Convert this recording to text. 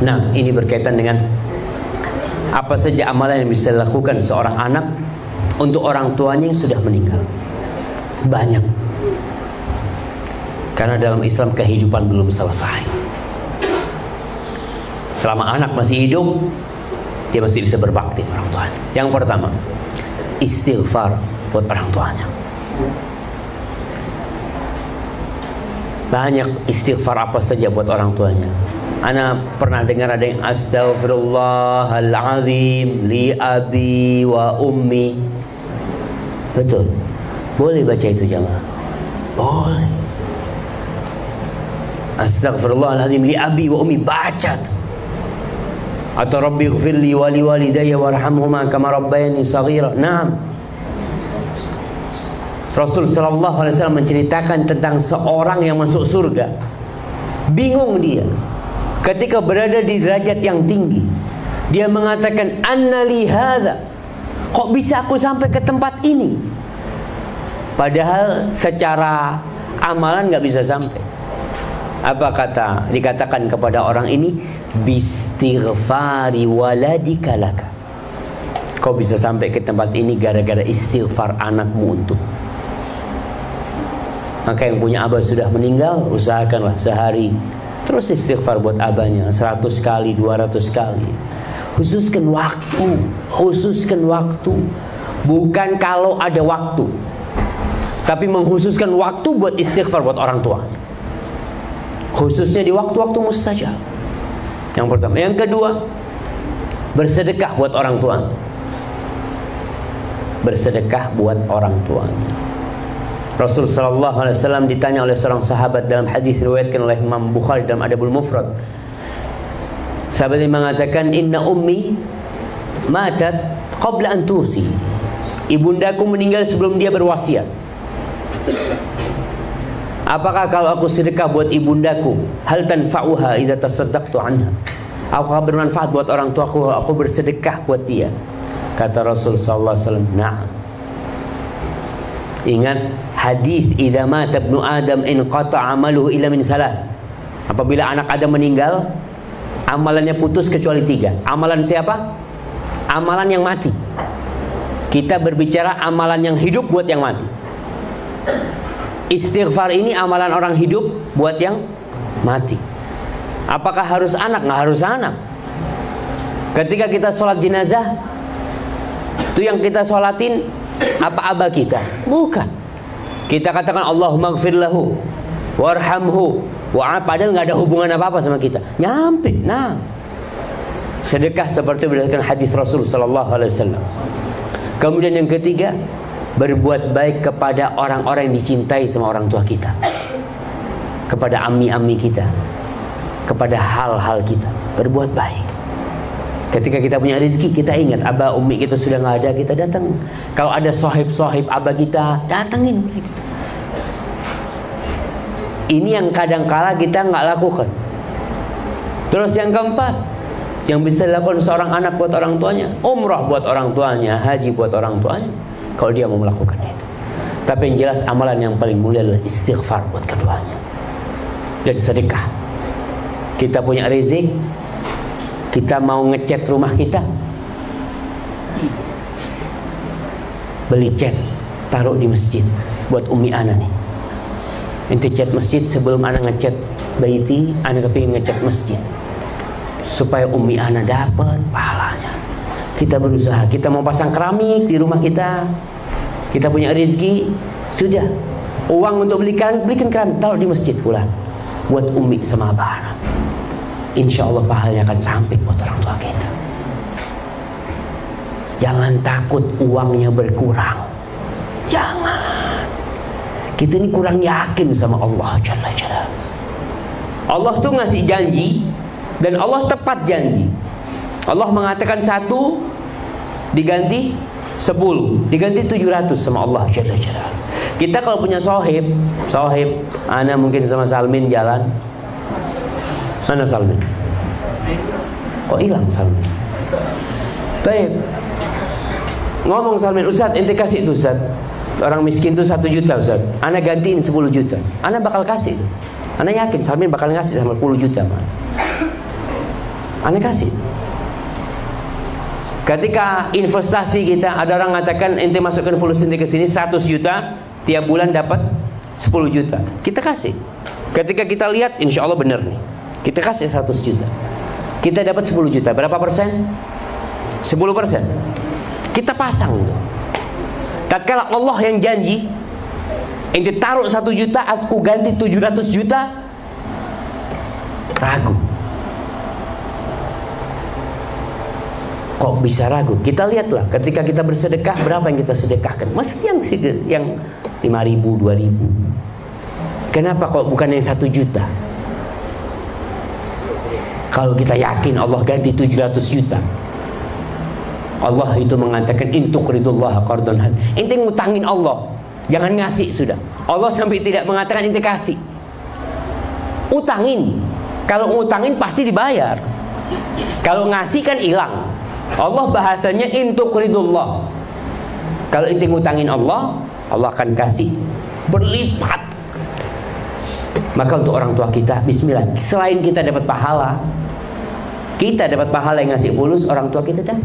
Nah, ini berkaitan dengan apa saja amalan yang bisa dilakukan seorang anak untuk orang tuanya yang sudah meninggal. Banyak. Karena dalam Islam kehidupan belum selesai. Selama anak masih hidup, dia masih bisa berbakti orang tuanya. Yang pertama, istighfar buat orang tuanya. Banyak istighfar apa saja buat orang tuanya. Ana pernah dengar ada yang astaghfirullahalazim li abi wa ummi. Betul. Boleh baca itu jamaah. Boleh. Astaghfirullahalazim li abi wa ummi, baca. Atau rabbi ighfirli wa li walidayya warhamhuma kama rabbayani shaghira. Naam. Rasul sallallahu alaihi wasallam menceritakan tentang seorang yang masuk surga. Bingung dia ketika berada di derajat yang tinggi. Dia mengatakan, anna li hadza, kok bisa aku sampai ke tempat ini? Padahal secara amalan nggak bisa sampai. Apa kata dikatakan kepada orang ini? Bistighfari waladika laka. Kau bisa sampai ke tempat ini gara-gara istighfar anakmu untuk. Maka yang punya abah sudah meninggal, usahakanlah sehari terus istighfar buat abahnya 100 kali, 200 kali. Khususkan waktu, khususkan waktu. Bukan kalau ada waktu, tapi mengkhususkan waktu buat istighfar buat orang tua. Khususnya di waktu-waktu mustajab. Yang pertama. Yang kedua, bersedekah buat orang tua. Bersedekah buat orang tua. Rasul sallallahu alaihi wasallam ditanya oleh seorang sahabat dalam hadis riwayatkan oleh Imam Bukhari dalam Adabul Mufrad. Sahabat ini mengatakan, inna ummi matat qabla an tusi. Ibundaku meninggal sebelum dia berwasiat. Apakah kalau aku sedekah buat ibundaku, hal tanfa'uha idza tasaddaqtu anha? Apakah bermanfaat buat orang tuaku aku bersedekah buat dia? Kata Rasul sallallahu alaihi wasallam, na'am. Ingat hadis idza mata ibnu adam in qata'a amaluhu illa min thalath. Apabila anak Adam meninggal, amalannya putus kecuali 3. Amalan siapa? Amalan yang mati. Kita berbicara amalan yang hidup buat yang mati. Istighfar ini amalan orang hidup buat yang mati. Apakah harus anak? Nggak harus anak. Ketika kita sholat jenazah, itu yang kita sholatin apa abah kita? Bukan. Kita katakan Allahumma ighfir lahu warhamhu wa, padahal nggak ada hubungan apa-apa sama kita. Nyampe. Nah, sedekah seperti berdasarkan hadis Rasul sallallahu alaihi wasallam. Kemudian yang ketiga, berbuat baik kepada orang-orang yang dicintai sama orang tua kita, kepada ammi-ammi kita, kepada hal-hal kita. Berbuat baik. Ketika kita punya rezeki, kita ingat abah ummi kita sudah nggak ada, kita datang. Kalau ada sohib-sohib abah kita, datengin. Ini yang kadang-kala kita nggak lakukan. Terus yang keempat, yang bisa dilakukan seorang anak buat orang tuanya, umrah buat orang tuanya, haji buat orang tuanya, kalau dia mau melakukan itu. Tapi yang jelas amalan yang paling mulia adalah istighfar buat keduanya dan sedekah. Kita punya rezeki, kita mau ngecat rumah kita, beli cat, taruh di masjid buat umi ana nih. Ente cat masjid sebelum ana ngecat baiti, ana kepingin ngecat masjid supaya umi ana dapat pahalanya. Kita berusaha, kita mau pasang keramik di rumah kita, kita punya rezeki, sudah uang untuk belikan keramik, taruh di masjid fulan buat umi sama abah ana. Insya Allah pahalanya akan sampai buat orang tua kita. Jangan takut uangnya berkurang. Jangan. Kita ini kurang yakin sama Allah Jalla Jalla. Allah tuh ngasih janji dan Allah tepat janji. Allah mengatakan 1 diganti 10, diganti 700 sama Allah Jalla Jalla. Kita kalau punya sohib, ana mungkin sama Salmin jalan. Mana Salmin? Kok hilang Salmin? Baik. Ngomong Salmin, Ustaz, ente kasih tuh Ustaz. Orang miskin tuh 1 juta Ustaz. Ana gantiin 10 juta. Ana bakal kasih. Ana yakin Salmin bakal ngasih sama 10 juta. Anda kasih. Ketika investasi kita, ada orang mengatakan ente masukkan fulus ente ke sini 100 juta, tiap bulan dapat 10 juta. Kita kasih. Ketika kita lihat, insya Allah benar nih, kita kasih 100 juta. Kita dapat 10 juta. Berapa persen? 10%. Kita pasang. Tatkala Allah yang janji, ente taruh 1 juta, aku ganti 700 juta, ragu. Kok bisa ragu? Kita lihatlah ketika kita bersedekah, berapa yang kita sedekahkan? Mesti yang 5.000, 2.000. Kenapa kok bukan yang 1 juta? Kalau kita yakin Allah ganti 700 juta, Allah itu mengatakan intuqridullaha qardun hasan. Ente ngutangin Allah, jangan ngasih sudah. Allah sampai tidak mengatakan ente kasih. Utangin. Kalau ngutangin pasti dibayar. Kalau ngasih kan hilang. Allah bahasanya intuqridullah. Kalau ente ngutangin Allah, Allah akan kasih berlipat. Maka untuk orang tua kita, bismillah, selain kita dapat pahala, kita dapat pahala yang ngasih fulus, orang tua kita dapat.